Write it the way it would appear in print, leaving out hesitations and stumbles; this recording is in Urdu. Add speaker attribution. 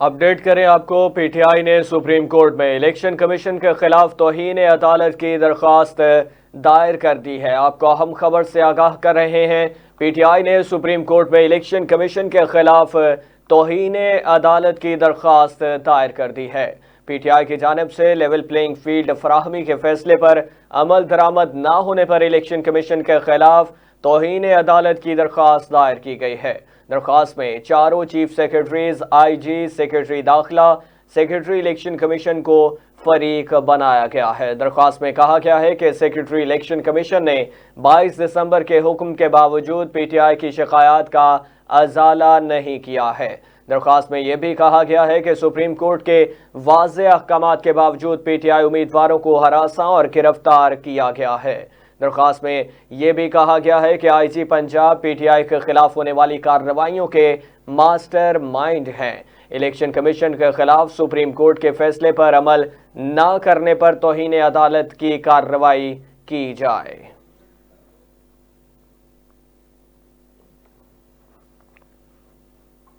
Speaker 1: اپڈیٹ کریں آپ کو، پی ٹی آئی نے سپریم کورٹ میں الیکشن کمیشن کے خلاف توہین عدالت کی درخواست دائر کر دی ہے۔ آپ کو اہم خبر سے آگاہ کر رہے ہیں۔ پی ٹی آئی نے سپریم کورٹ میں الیکشن کمیشن کے خلاف توہین عدالت کی درخواست دائر کر دی ہے۔ پی ٹی آئی کی جانب سے لیول پلینگ فیلڈ فراہمی کے فیصلے پر عمل درآمد نہ ہونے پر الیکشن کمیشن کے خلاف توہین عدالت کی درخواست دائر کی گئی ہے۔ درخواست میں چاروں چیف سیکرٹریز، آئی جی، سیکرٹری داخلہ، سیکرٹری الیکشن کمیشن کو فریق بنایا گیا ہے۔ درخواست میں کہا گیا ہے کہ سیکرٹری الیکشن کمیشن نے 22 دسمبر کے حکم کے باوجود پی ٹی آئی کی شکایات کا ازالہ نہیں کیا ہے۔ درخواست میں یہ بھی کہا گیا ہے کہ سپریم کورٹ کے واضح احکامات کے باوجود پی ٹی آئی امیدواروں کو ہراساں اور گرفتار کیا گیا ہے۔ درخواست میں یہ بھی کہا گیا ہے کہ آئی جی پنجاب پی ٹی آئی کے خلاف ہونے والی کارروائیوں کے ماسٹر مائنڈ ہیں۔ الیکشن کمیشن کے خلاف سپریم کورٹ کے فیصلے پر عمل نہ کرنے پر توہین عدالت کی کارروائی کی جائے۔